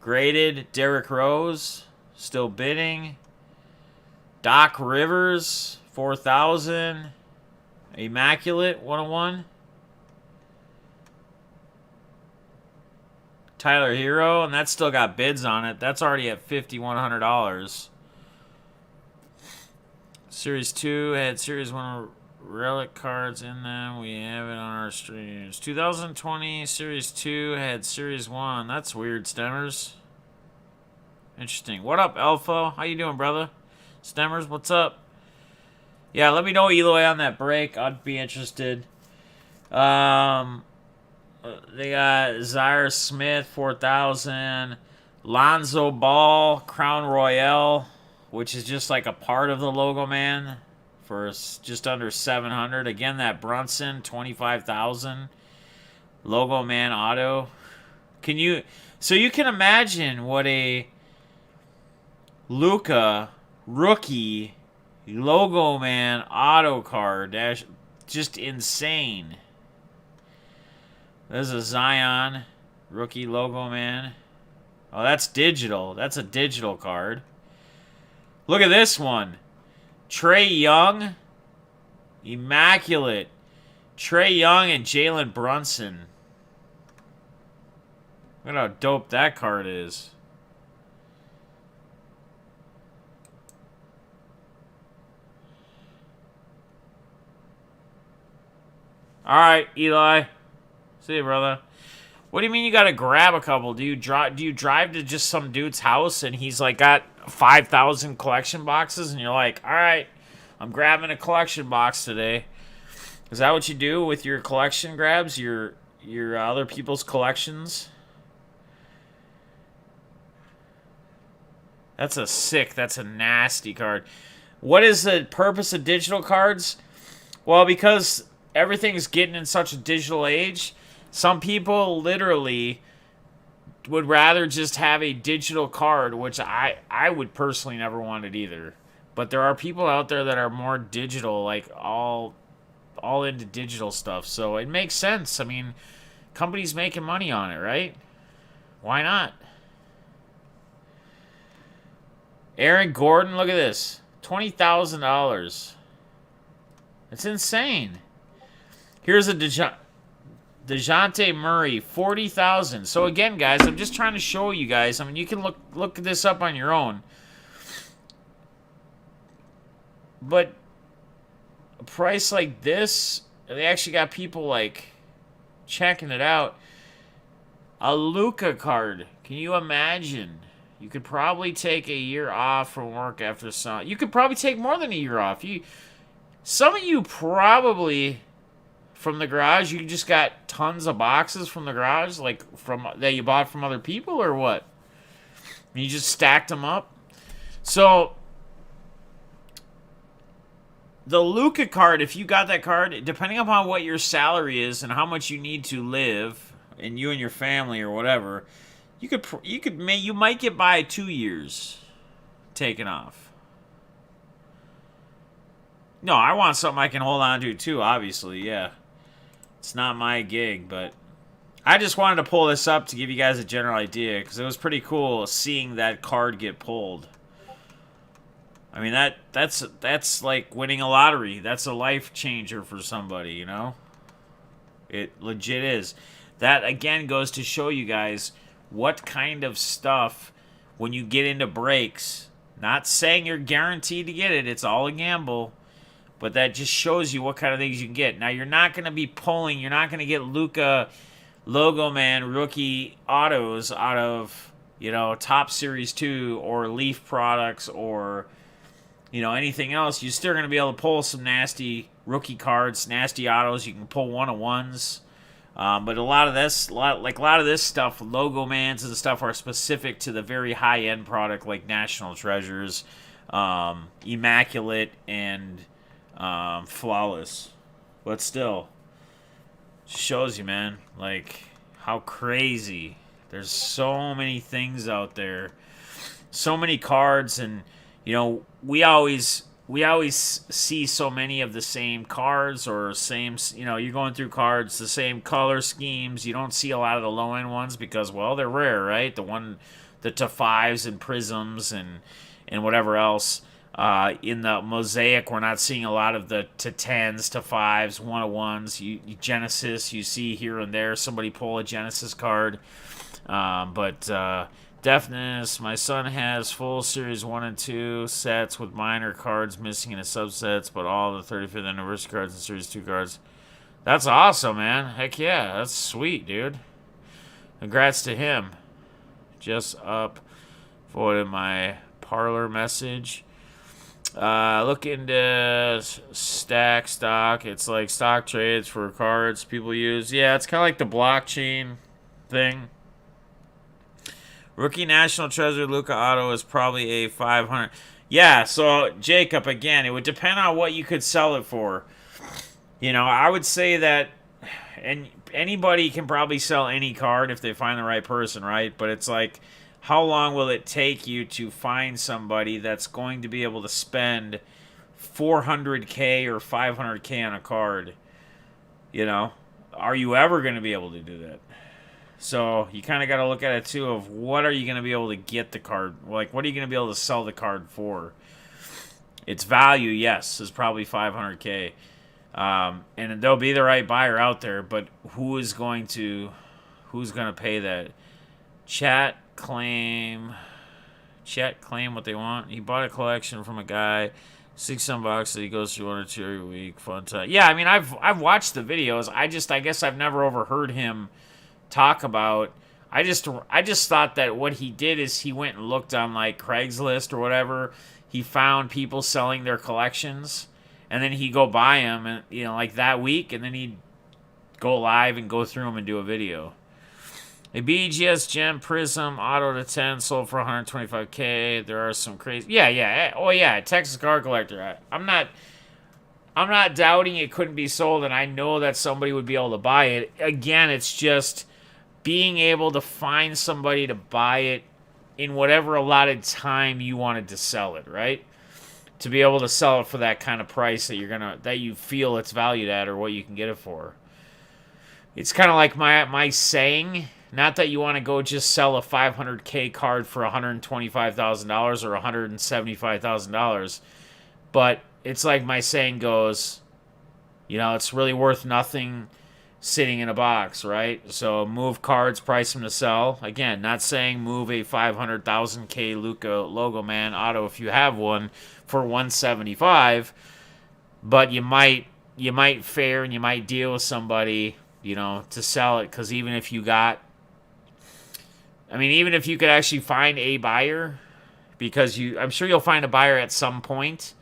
Graded. Derrick Rose, still bidding. Doc Rivers, 4,000. Immaculate, 101. Tyler Hero, and that's still got bids on it. That's already at $5,100. Series 2 had Series 1 relic cards in them. We have it on our streams. 2020 Series 2 had Series 1. That's weird, Stemmers. Interesting. What up, Alpha? How you doing, brother? Stemmers, what's up? Yeah, let me know, Eloy, on that break. I'd be interested. They got Zaire Smith, 4,000. Lonzo Ball, Crown Royale, which is just like a part of the Logo Man, for just under 700. Again, that Brunson, 25,000. Logo Man auto. So you can imagine what a Luka rookie Logo Man auto card. Just insane. There's a Zion rookie Logo Man. Oh, that's digital. That's a digital card. Look at this one. Trae Young. Immaculate. Trae Young and Jalen Brunson. Look at how dope that card is. Alright, Eli. See you, brother. What do you mean you gotta grab a couple? Do you drive to just some dude's house and he's like got 5,000 collection boxes and you're like, alright, I'm grabbing a collection box today. Is that what you do with your collection grabs? Your other people's collections? That's a nasty card. What is the purpose of digital cards? Well, because everything's getting in such a digital age, some people literally would rather just have a digital card, which I would personally never want it either. But there are people out there that are more digital, like all into digital stuff. So it makes sense. I mean, companies making money on it, right? Why not? Aaron Gordon, look at this. $20,000. It's insane. Here's a DeJounte Murray, 40,000. So again, guys, I'm just trying to show you guys. I mean, you can look this up on your own. But a price like this, they actually got people like checking it out. A Luka card. Can you imagine? You could probably take a year off from work after some. You could probably take more than a year off. Some of you probably from the garage? You just got tons of boxes from the garage, like from that you bought from other people, or what? You just stacked them up. So the Luca card, if you got that card, depending upon what your salary is and how much you need to live, and you and your family or whatever, you might get by 2 years taken off. No, I want something I can hold on to too, obviously, yeah. It's not my gig, but I just wanted to pull this up to give you guys a general idea, because it was pretty cool seeing that card get pulled. I mean, that's like winning a lottery. That's a life changer for somebody, you know? It legit is. That, again, goes to show you guys what kind of stuff, when you get into breaks, not saying you're guaranteed to get it, it's all a gamble, but that just shows you what kind of things you can get. Now, you're not going to be pulling, you're not going to get Luka Logo Man rookie autos out of, you know, Top Series 2 or Leaf products or, you know, anything else. You're still going to be able to pull some nasty rookie cards, nasty autos. You can pull one-on-ones. But a lot of this stuff, Logo Mans and stuff, are specific to the very high-end product, like National Treasures, Immaculate, and Flawless. But still, shows you, man, like, how crazy. There's so many things out there, so many cards, and, you know, we always see so many of the same cards, or same, you know, you're going through cards, the same color schemes. You don't see a lot of the low-end ones because, well, they're rare, right? The to 5s and prisms and whatever else. In the Mosaic, we're not seeing a lot of the to 10s, to 5s, 101s. Genesis, you see here and there somebody pull a Genesis card. But Deafness, my son has full Series 1 and 2 sets with minor cards missing in his subsets, but all the 35th anniversary cards and Series 2 cards. That's awesome, man. Heck yeah, that's sweet, dude. Congrats to him. Just forwarded my parlor message. Look into stock. It's like stock trades for cards people use. Yeah, it's kind of like the blockchain thing. Rookie National Treasure Luka Auto is probably a 500. Yeah, so Jacob, again, it would depend on what you could sell it for. You know, I would say that, and anybody can probably sell any card if they find the right person, right? But it's like, how long will it take you to find somebody that's going to be able to spend $400K or $500K on a card? You know, are you ever going to be able to do that? So you kind of got to look at it too, of what are you going to be able to get the card, like what are you going to be able to sell the card for? Its value, yes, is probably $500K, and there'll be the right buyer out there, but who's going to pay that? Chat claim what they want. He bought a collection from a guy, $6 that he goes through 1 or 2 every week. Fun time. Yeah, I mean, I've watched the videos. I guess I've never overheard him talk about. I just thought that what he did is he went and looked on like Craigslist or whatever. He found people selling their collections, and then he'd go buy them, and you know, like that week, and then he'd go live and go through them and do a video. A BGS Gem Prism Auto to 10 sold for $125K. There are some crazy. Yeah. Oh yeah, Texas Card Collector. I'm not doubting it couldn't be sold, and I know that somebody would be able to buy it. Again, it's just being able to find somebody to buy it in whatever allotted time you wanted to sell it, right? To be able to sell it for that kind of price that you feel it's valued at, or what you can get it for. It's kind of like my saying, not that you want to go just sell a $500K card for $125,000 or $175,000, but it's like my saying goes, you know, it's really worth nothing sitting in a box, right? So move cards, price them to sell. Again, not saying move a $500,000K Luka Logo Man auto if you have one for $175, but you might fare and you might deal with somebody, you know, to sell it, because even if you could actually find a buyer, because I'm sure you'll find a buyer at some point,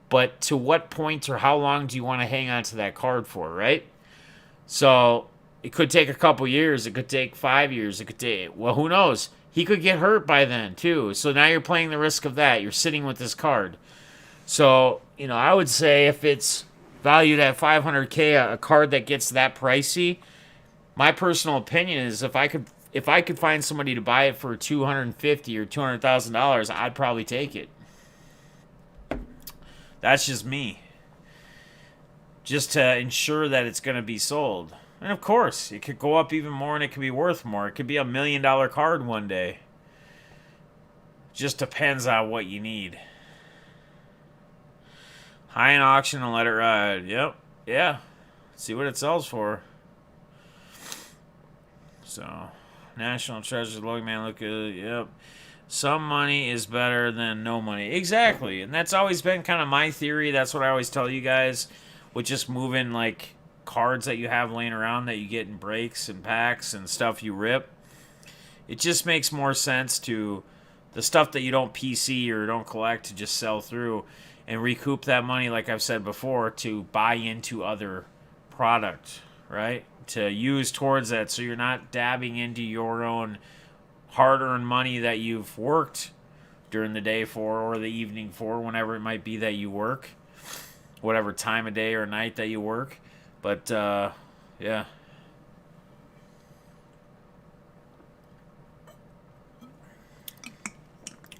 but to what point or how long do you want to hang on to that card for, right? So it could take a couple years. It could take 5 years. It could take, well, who knows? He could get hurt by then, too. So now you're playing the risk of that. You're sitting with this card. So, I would say if it's valued at 500K, a card that gets that pricey, my personal opinion is if I could find somebody to buy it for 250 or $200,000, I'd probably take it. That's just me. Just to ensure that it's going to be sold. And of course, it could go up even more and it could be worth more. It could be $1 million card one day. Just depends on what you need. High in auction and let it ride. Yep. Yeah. See what it sells for. So, National Treasure, Logan Man, look good. Yep. Some money is better than no money. Exactly. And that's always been kind of my theory. That's what I always tell you guys. With just moving, like, cards that you have laying around that you get in breaks and packs and stuff you rip. It just makes more sense to the stuff that you don't PC or don't collect to just sell through and recoup that money, like I've said before, to buy into other product, right? To use towards that so you're not dabbing into your own hard-earned money that you've worked during the day for or the evening for, whenever it might be that you work. Whatever time of day or night that you work. But, yeah.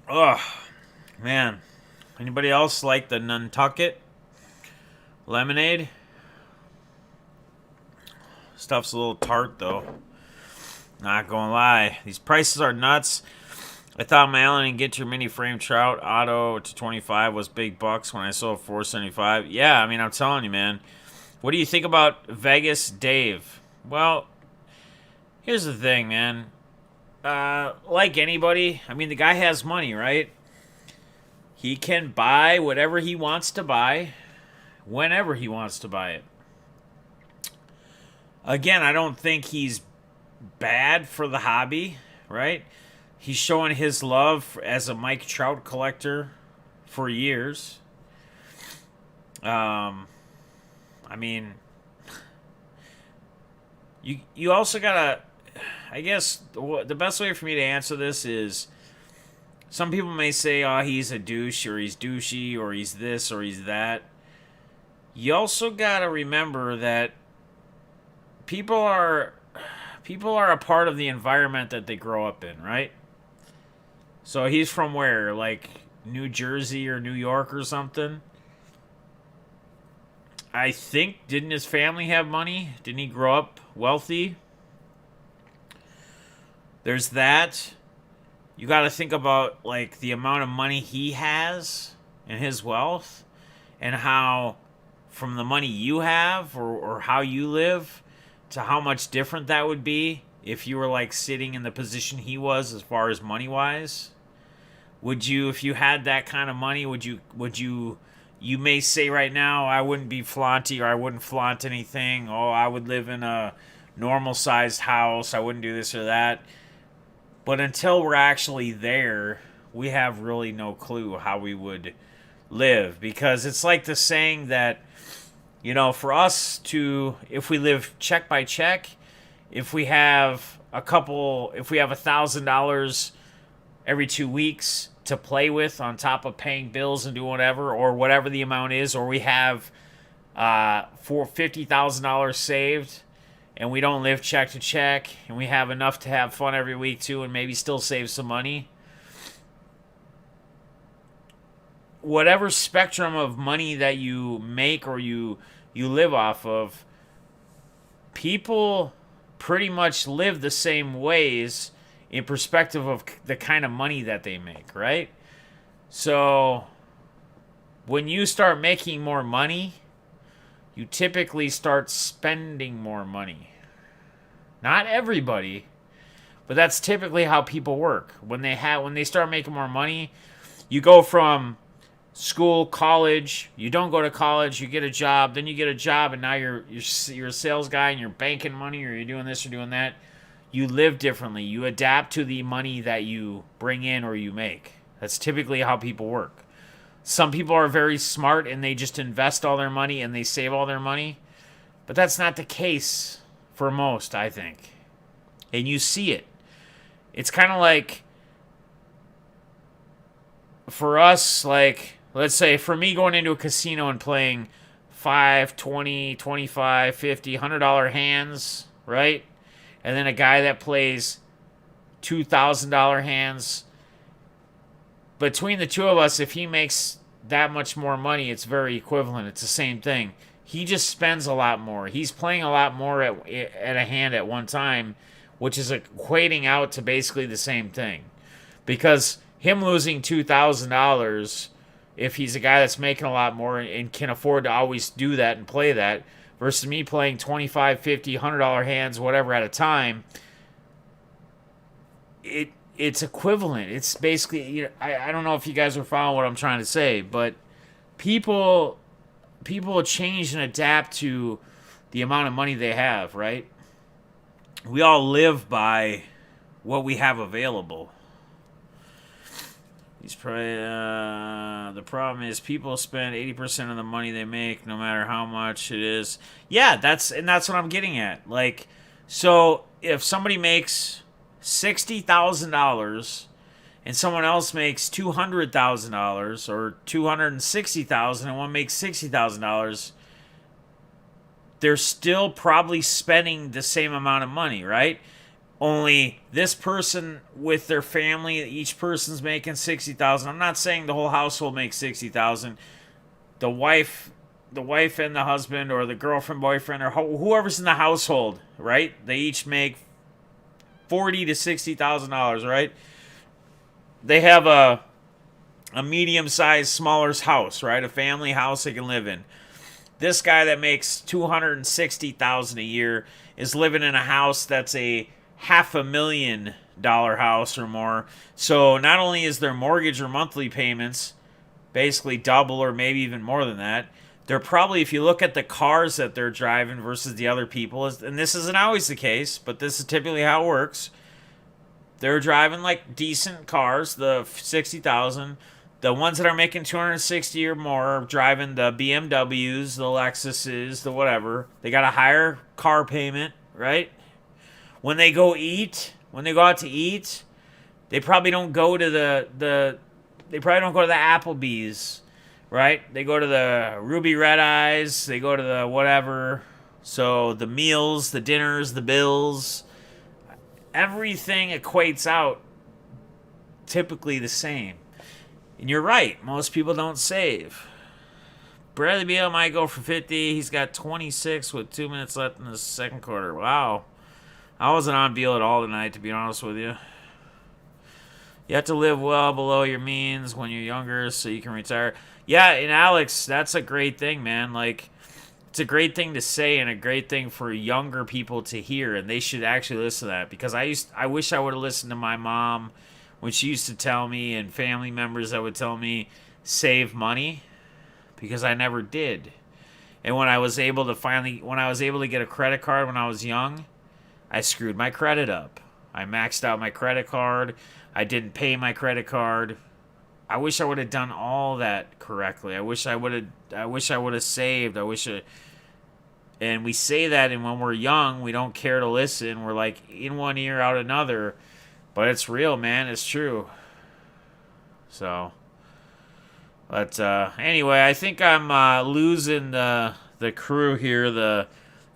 Ugh. Man. Anybody else like the Nantucket lemonade? Stuff's a little tart, though. Not gonna lie. These prices are nuts. I thought my Allen and Get Your Mini Frame Trout auto to 25 was big bucks when I saw 475. Yeah, I mean, I'm telling you, man. What do you think about Vegas Dave? Well, here's the thing, man. Like anybody, I mean, the guy has money, right? He can buy whatever he wants to buy, whenever he wants to buy it. Again, I don't think he's bad for the hobby, right? He's showing his love as a Mike Trout collector for years. I mean, you also gotta, I guess the best way for me to answer this is, some people may say, oh, he's a douche, or he's douchey, or he's this, or he's that. You also gotta remember that people are a part of the environment that they grow up in, right? So he's from where? Like New Jersey or New York or something? I think, didn't his family have money? Didn't he grow up wealthy? There's that. You got to think about, like, the amount of money he has and his wealth, and how from the money you have or how you live to how much different that would be if you were, like, sitting in the position he was as far as money-wise. Would you, if you had that kind of money, you may say right now, I wouldn't be flaunty, or I wouldn't flaunt anything. Oh, I would live in a normal-sized house. I wouldn't do this or that. But until we're actually there, we have really no clue how we would live. Because it's like the saying that, for us to, if we live check by check, if we have $1,000 every 2 weeks to play with on top of paying bills and doing whatever, or whatever the amount is, or we have $50,000 saved, and we don't live check to check, and we have enough to have fun every week too, and maybe still save some money. Whatever spectrum of money that you make or you live off of, people pretty much live the same ways in perspective of the kind of money that they make, right? So when you start making more money, you typically start spending more money. Not everybody, but that's typically how people work. When they start making more money, you go from school, college, you don't go to college, you get a job, then you get a job, and now you're a sales guy and you're banking money, or you're doing this or doing that. You live differently. You adapt to the money that you bring in or you make. That's typically how people work. Some people are very smart and they just invest all their money and they save all their money. But that's not the case for most, I think. And you see it. It's kind of like, for us, like, let's say for me going into a casino and playing 5, 20, 25, 50, $100 hands, right? And then a guy that plays $2,000 hands. Between the two of us, if he makes that much more money, it's very equivalent. It's the same thing. He just spends a lot more. He's playing a lot more at a hand at one time, which is equating out to basically the same thing. Because him losing $2,000, if he's a guy that's making a lot more and can afford to always do that and play that, versus me playing 25, 50, $100 hands, whatever at a time, it's equivalent. It's basically, you know, I don't know if you guys are following what I'm trying to say, but people change and adapt to the amount of money they have, right? We all live by what we have available. The problem is people spend 80% of the money they make, no matter how much it is. Yeah, that's what I'm getting at. Like, so if somebody makes $60,000 and someone else makes $200,000 or $260,000 and one makes $60,000, they're still probably spending the same amount of money, right? Only this person with their family, each person's making $60,000. I'm not saying the whole household makes $60,000. The wife and the husband, or the girlfriend, boyfriend, or whoever's in the household, right? They each make $40,000 to $60,000, right? They have a medium-sized, smaller house, right? A family house they can live in. This guy that makes $260,000 a year is living in a house that's a $500,000 house or more. So not only is their mortgage or monthly payments basically double or maybe even more than that, they're probably, if you look at the cars that they're driving versus the other people, and this isn't always the case, but this is typically how it works. They're driving like decent cars, the 60,000. The ones that are making 260 or more are driving the BMWs, the Lexuses, the whatever. They got a higher car payment, right? When they go out to eat, they probably don't go to the Applebee's, right? They go to the Ruby Red Eyes, they go to the whatever. So the meals, the dinners, the bills, everything equates out typically the same. And you're right, most people don't save. Bradley Beal might go for 50. He's got 26 with 2 minutes left in the second quarter. Wow. I wasn't on Beal at all tonight, to be honest with you. You have to live well below your means when you're younger so you can retire. Yeah, and Alex, that's a great thing, man. Like, it's a great thing to say and a great thing for younger people to hear, and they should actually listen to that. Because I wish I would have listened to my mom when she used to tell me, and family members that would tell me, save money, because I never did. And when I was able to get a credit card when I was young, I screwed my credit up. I maxed out my credit card. I didn't pay my credit card. I wish I would have done all that correctly. I wish I would have saved. And we say that, and when we're young, we don't care to listen. We're like in one ear, out another. But it's real, man. It's true. So, but anyway, I think I'm losing the crew here. The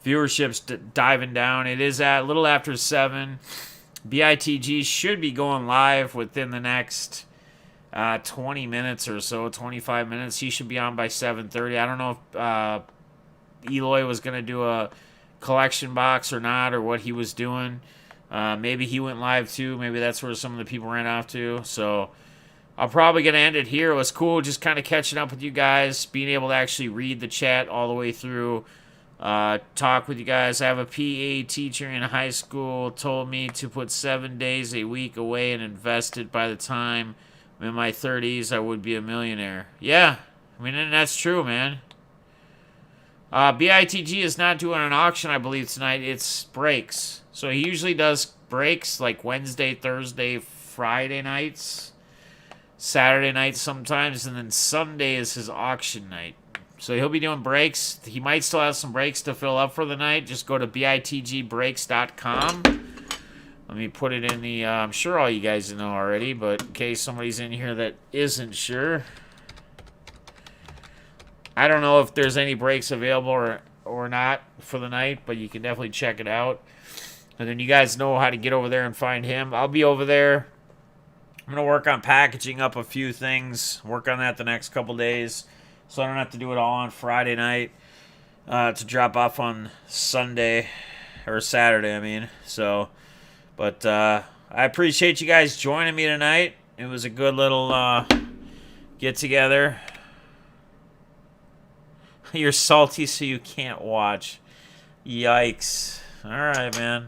viewership's diving down. It is at a little after 7. BITG should be going live within the next 20 minutes or so, 25 minutes. He should be on by 7:30. I don't know if Eloy was going to do a collection box or not, or what he was doing. Maybe he went live too. Maybe that's where some of the people ran off to. So I'm probably going to end it here. It was cool just kind of catching up with you guys, being able to actually read the chat all the way through. Talk with you guys. I have a PE teacher in high school told me to put 7 days a week away and invest it. By the time I'm in my 30s, I would be a millionaire. Yeah, I mean, and that's true, man. BITG is not doing an auction, I believe, tonight. It's breaks. So he usually does breaks like Wednesday, Thursday, Friday nights, Saturday nights sometimes, and then Sunday is his auction night. So he'll be doing breaks. He might still have some breaks to fill up for the night. Just go to bitgbreaks.com. Let me put it in the... I'm sure all you guys know already, but in case somebody's in here that isn't sure. I don't know if there's any breaks available or not for the night, but you can definitely check it out. And then you guys know how to get over there and find him. I'll be over there. I'm going to work on packaging up a few things. Work on that the next couple days, so I don't have to do it all on Friday night to drop off on Sunday or Saturday, I mean. So, but I appreciate you guys joining me tonight. It was a good little get together. You're salty so you can't watch. Yikes. All right, man.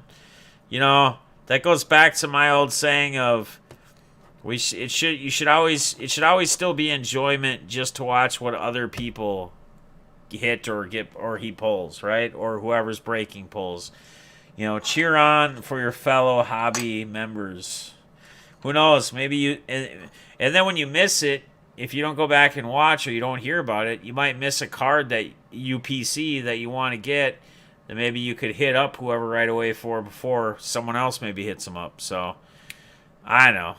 You know, that goes back to my old saying of it should always still be enjoyment just to watch what other people hit or he pulls, right? Or whoever's breaking pulls. You know, cheer on for your fellow hobby members. Who knows? Maybe you and then when you miss it, if you don't go back and watch or you don't hear about it, you might miss a card that UPC that you want to get that maybe you could hit up whoever right away for before someone else maybe hits them up. So I know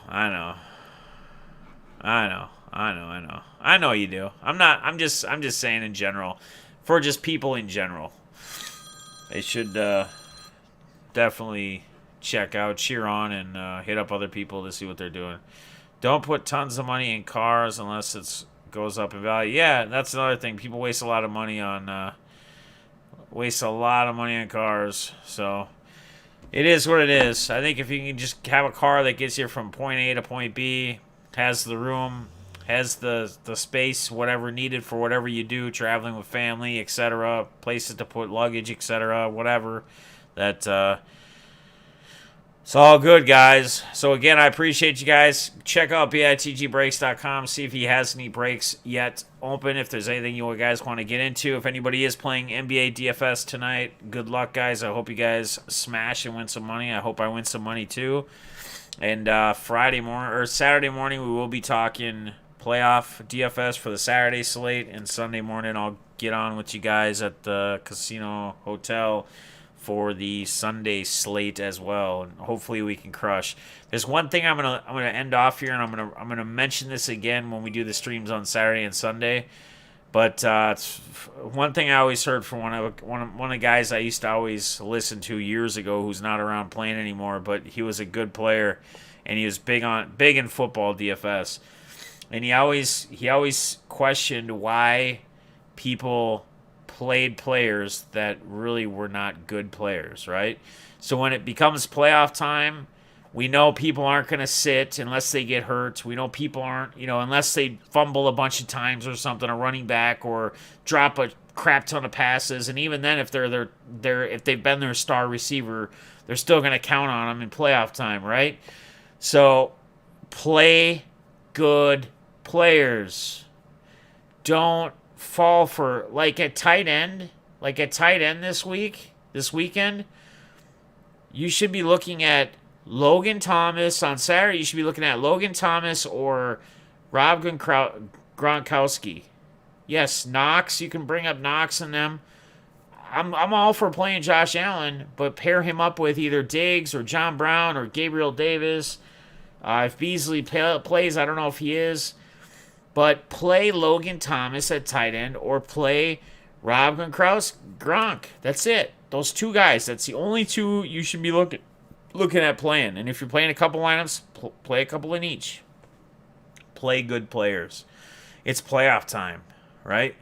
you do. I'm just saying in general, for just people in general, they should definitely check out, cheer on, and hit up other people to see what they're doing. Don't put tons of money in cars unless it goes up in value. Yeah, that's another thing. People waste a lot of money on cars. So it is what it is. I think if you can just have a car that gets you from point A to point B, has the room, has the space, whatever needed for whatever you do, traveling with family, etc., places to put luggage, etc., whatever, that it's all good, guys. So again, I appreciate you guys. Check out bitgbreaks.com. See if he has any breaks yet open. If there's anything you guys want to get into. If anybody is playing NBA DFS tonight, good luck, guys. I hope you guys smash and win some money. I hope I win some money too. And Saturday morning, we will be talking playoff DFS for the Saturday slate. And Sunday morning, I'll get on with you guys at the Casino Hotel for the Sunday slate as well, and hopefully we can crush. There's one thing I'm gonna end off here, and I'm gonna mention this again when we do the streams on Saturday and Sunday. But it's one thing I always heard from one of the guys I used to always listen to years ago, who's not around playing anymore, but he was a good player, and he was big in football DFS, and he always questioned why people played players that really were not good players, right? So when it becomes playoff time, we know people aren't going to sit unless they get hurt. We know people aren't, unless they fumble a bunch of times or something, a running back, or drop a crap ton of passes. And even then, if if they've been their star receiver, they're still going to count on them in playoff time, right? So play good players. Don't fall for at tight end this weekend, you should be looking at Logan Thomas. On Saturday, you should be looking at Logan Thomas or Rob Gronkowski. Yes, Knox, you can bring up Knox in them. I'm all for playing Josh Allen, but pair him up with either Diggs or John Brown or Gabriel Davis. If Beasley plays, I don't know if he is. But play Logan Thomas at tight end or play Rob Gronk. That's it. Those two guys. That's the only two you should be looking at playing. And if you're playing a couple lineups, play a couple in each. Play good players. It's playoff time, right?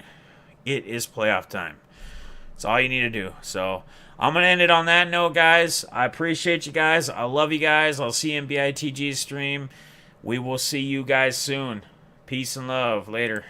It is playoff time. That's all you need to do. So I'm going to end it on that note, guys. I appreciate you guys. I love you guys. I'll see you in BITG's stream. We will see you guys soon. Peace and love. Later.